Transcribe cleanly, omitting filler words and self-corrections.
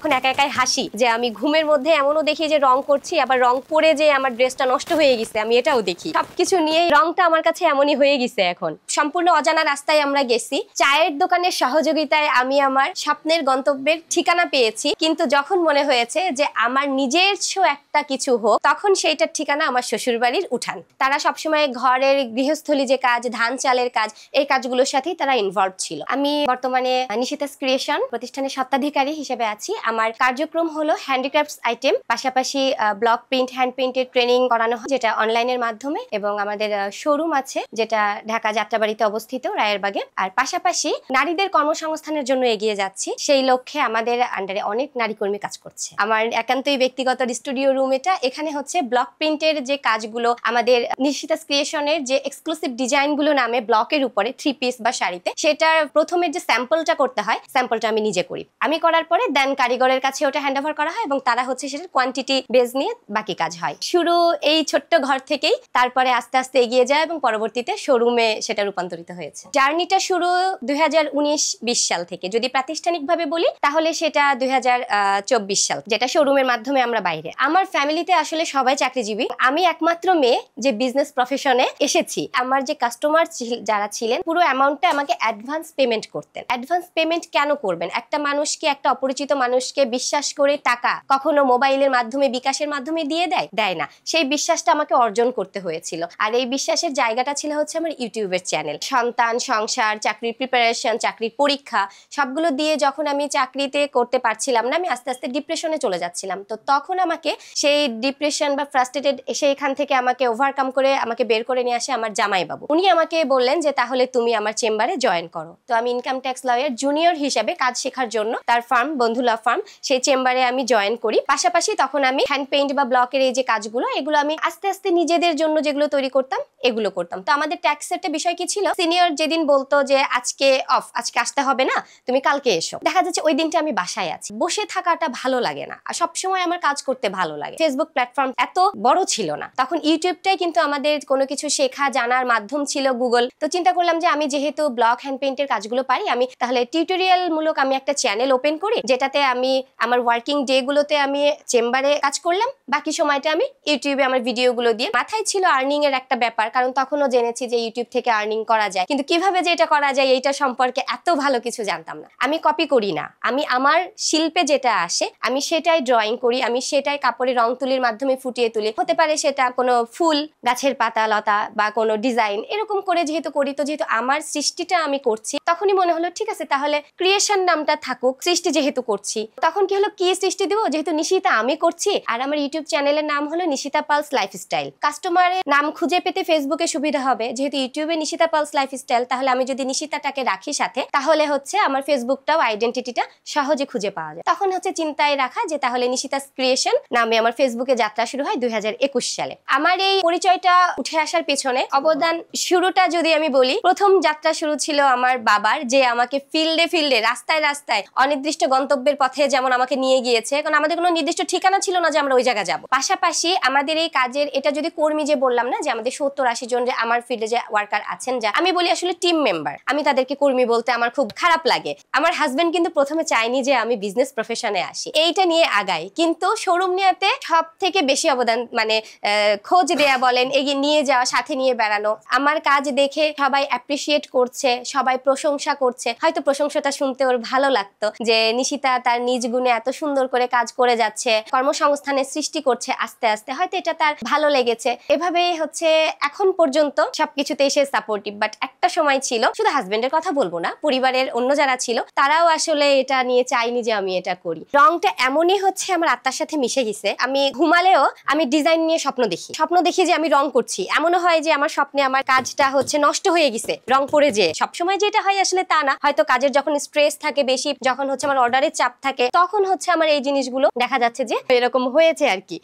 তখন একা একাই হাসি যে আমি ঘুমের মধ্যে এমনও দেখি যে রং করছি, আবার রং করে যে আমার ড্রেসটা নষ্ট হয়ে গেছে আমি এটাও দেখি। সবকিছু নিয়ে রংটা আমার কাছে এমনই হয়ে গেছে। এখন সম্পূর্ণ অজানা রাস্তায় আমরা গেছি। চায়ের দোকানের সহযোগিতায় আমি আমার স্বপ্নের গন্তব্যের ঠিকানা পেয়েছি, কিন্তু যখন মনে হয়েছে যে আমার নিজস্ব একটা কিছু হোক, তখন সেইটার ঠিকানা আমার শ্বশুর বাড়ির উঠান। তারা সবসময় ঘরের গৃহস্থলী যে কাজ, ধান চালের কাজ, এই কাজগুলোর সাথেই তারা ইনভলভ ছিল। আমি বর্তমানে নিশিতাস ক্রিয়েশন প্রতিষ্ঠানের স্বত্বাধিকারী হিসেবে আছি। আমার কার্যক্রম হলো হ্যান্ডিক্রাফটস আইটেম, পাশাপাশি ব্লক প্রিন্ট, হ্যান্ড প্রিন্টের ট্রেনিং করানো হয় যেটা অনলাইনের মাধ্যমে, এবং আমাদের শোরুম আছে যেটা ঢাকা যাত্রাবাড়িতে অবস্থিত রায়েরবাগে। আর পাশাপাশি নারীদের কর্মসংস্থানের জন্য এগিয়ে যাচ্ছি, সেই লক্ষ্যে আমাদের আন্ডারে অনেক নারী কর্মী কাজ করছে। আমার একান্তই ব্যক্তিগত স্টুডিও রুম এটা। এখানে হচ্ছে ব্লক প্রিন্টের যে কাজগুলো, আমাদের নিশিতাস ক্রিয়েশনের যে এক্সক্লুসিভ ডিজাইনগুলো নামে ব্লকের উপরে 3 পিস বা শাড়িতে, সেটার প্রথমে যে স্যাম্পলটা করতে হয়, স্যাম্পলটা আমি নিজে করি। আমি করার পরে দেন কারিগরের কাছে ওটা হ্যান্ড ওভার করা হয় এবং তারা হচ্ছে সেটার কোয়ান্টিটি বেস নিয়ে বাকি কাজ হয়। শুরু এই ছোট্ট ঘর থেকেই, তারপরে আস্তে আস্তে এগিয়ে যায় এবং পরবর্তীতে শোরুমে সেটা রূপান্তরিত হয়েছে। জার্নিটা শুরু 2019-20 সাল থেকে। যদি প্রাতিষ্ঠানিকভাবে বলি তাহলে সেটা 2024 সাল, যেটা শোরুমের মাধ্যমে আমরা বাইরে। আমার ফ্যামিলিতে আসলে সবাই চাকরিজীবী, আমি একমাত্র মেয়ে যে বিজনেস প্রফেশনে এসেছি। আমার যে কাস্টমার যারা ছিলেন পুরো অ্যামাউন্টটা আমাকে অ্যাডভান্স পেমেন্ট করতেন। অ্যাডভান্স পেমেন্ট কেন করবেন? একটা মানুষকে, একটা অপরিচিত মানুষকে বিশ্বাস করে টাকা কখনো মোবাইলের মাধ্যমে, বিকাশের মাধ্যমে দিয়ে দেয় না। সেই বিশ্বাসটা আমাকে অর্জন করতে হয়েছিল। আর এই বিশ্বাসের জায়গাটা ছিল হচ্ছে আমার ইউটিউবের চ্যানেল। সন্তান, সংসার, চাকরির প্রিপারেশন, চাকরির পরীক্ষা সবগুলো দিয়ে যখন আমি চাকরিতে করতে পারছিলাম না, আমি আস্তে আস্তে ডিপ্রেশনে চলে যাচ্ছিলাম। তো তখন আমাকে সেই ডিপ্রেশন বা ফ্রাস্ট্রেটেড, সেইখান থেকে আমাকে ওভারকাম করে আমাকে বের করে নিয়ে আসে আমার জামাইবাবু। উনি আমাকে বললেন যে তাহলে তুমি আমার চেম্বারে জয়েন করো। তো আমি ইনকাম ট্যাক্স লয়ার জুনিয়র হিসেবে কাজ শেখার জন্য তার ফার্ম, বন্ধুলা ফার্ম, সেই চেম্বারে আমি জয়েন করি। পাশাপাশি তখন আমি হ্যান্ড পেইন্ট বা ব্লকের এই যে কাজগুলো, এগুলো আমি আস্তে আস্তে নিজেদের জন্য যেগুলো তৈরি করতাম এগুলো করতাম। তো আমাদের ট্যাক্সের একটা বিষয় কি ছিল, সিনিয়র যেদিন বলতো যে আজকে অফ, আজকে আসতে হবে না, তুমি কালকে এসো, দেখা যাচ্ছে ওই দিনটা আমি বাসায় আছি। বসে থাকাটা ভালো লাগে না, আর সবসময় আমার কাজ করতে ভালো লাগে। ফেসবুক প্ল্যাটফর্ম এত বড় ছিল না তখন, ইউটিউবটাই কিন্তু আমাদের কোনো কিছু শেখা জানার মাধ্যম ছিল, গুগল। তো চিন্তা করলাম যে আমি যেহেতু ব্লক হ্যান্ড পেইন্টের কাজগুলো পারি, আমি তাহলে টিউটোরিয়াল মূলক আমি একটা চ্যানেল ওপেন করি, যেটাতে আমি আমার ওয়ার্কিং ডে গুলোতে আমি চেম্বারে কাজ করলাম, বাকি সময়টা আমি ইউটিউবে আমার ভিডিওগুলো দিয়ে। মাথায় ছিল আর্নিং এর একটা ব্যাপার, কারণ তখনও জেনেছি যে ইউটিউব থেকে আর্নিং করা যায়, কিন্তু কিভাবে যে এটা করা যায় এইটা সম্পর্কে এত ভালো কিছু জানতাম না। আমি কপি করি না, আমি আমার শিল্পে যেটা আসে আমি সেটাই ড্রয়িং করি, আমি সেটাই কাপড়ে রং তুলির মাধ্যমে ফুটিয়ে তুলি। হতে পারে সেটা কোনো ফুল, গাছের পাতা লতা বা কোনো ডিজাইন, এরকম করে যেহেতু করি, তো যেহেতু আমার সৃষ্টিটা আমি করছি, তখনই মনে হলো ঠিক আছে তাহলে ক্রিয়েশন নামটা থাকুক, সৃষ্টি যেহেতু করছি। তখন কি হলো, কি সৃষ্টি দিব, যেহেতু নিশিতা আমি করছি, আর আমার ইউটিউব চ্যানেলের নাম হলো নিশিতা পালস লাইফস্টাইল। কাস্টমারের নাম খুঁজে পেতে ফেসবুকে সুবিধা হবে, যেহেতু ইউটিউবে নিশিতা পালস লাইফস্টাইল, তাহলে আমি যদি নিশিতাটাকে রাখি সাথে, তাহলে হচ্ছে আমার ফেসবুকটাও আইডেন্টিটিটা সহজে খুঁজে পাওয়া যায়। তখন হচ্ছে চিন্তায় রাখা যে তাহলে নিশিতাস ক্রিয়েশন নামে আমার ফেসবুকে যাত্রা শুরু হয় 2021 সালে। আমার এই পরিচয়টা উঠে আসার পেছনে অবদান, শুরুটা যদি আমি বলি, প্রথম যাত্রা শুরু ছিল আমার বাবার, যে আমাকে ফিল্ডে ফিল্ডে, রাস্তায় রাস্তায়, অনির্দিষ্ট গন্তব্যের পথে যেমন আমাকে নিয়ে গিয়েছে, কারণ আমাদের কোনো নির্দিষ্ট ঠিকানা ছিল না যে আমরা ওই জায়গায় যাবো। পাশাপাশি আমাদের এই কাজের, এটা যদি কর্মী যে বললাম না যে আমাদের 70-80 জন যে আমার ফিল্ডে যে ওয়ার্কার আছেন, যা আমি বলি আসলে টিম মেম্বার, আমি তাদেরকে কর্মী বলতে আমার খুব খারাপ লাগে। আমার হাজবেন্ড কিন্তু প্রথমে চাইনি যে আমি বিজনেস প্রফেশনে আসি, এইটা নিয়ে আগাই, কিন্তু শোরুম নিয়েতে সব থেকে বেশি অবদান, মানে খোঁজ দেয়া বলেন, এগিয়ে নিয়ে যাওয়া, সাথে নিয়ে বেড়ানো। আমার কাজ দেখে সবাই অ্যাপ্রিসিয়েট করছে, সবাই প্রশংসা করছে, হয়তো প্রশংসাটা শুনতে ওর ভালো লাগতো যে নিশিতা তার নিজ গুণে এত সুন্দর করে কাজ করে যাচ্ছে, কর্মসংস্থানের সৃষ্টি করছে আস্তে আস্তে, হয়তো এটা তার ভালো লেগেছে। এভাবেই হচ্ছে এখন পর্যন্ত সবকিছুতে এসে সাপোর্টিভ। বাট একটা সময় ছিল, শুধু হাজবেন্ডের কথা বলবো না, পরিবারের অন্য যারা ছিল তারাও আসলে এটা নিয়ে চাইনি যে আমি এটা করি। রংটা এমনই হচ্ছে আমার আত্মার সাথে মিশে গেছে, আমি ঘুমালেও আমি ডিজাইন নিয়ে স্বপ্ন দেখি যে আমি রং করছি। এমনও হয় যে আমার স্বপ্নে আমার কাজটা হচ্ছে নষ্ট হয়ে গেছে রং করে, যে সবসময় যেটা হয় আসলে তা না, হয়তো কাজের যখন স্ট্রেস থাকে বেশি, যখন হচ্ছে আমার অর্ডারের চাপ থাকে, তখন হচ্ছে আমার এই জিনিসগুলো দেখা যাচ্ছে যে এরকম হয়েছে আর কি।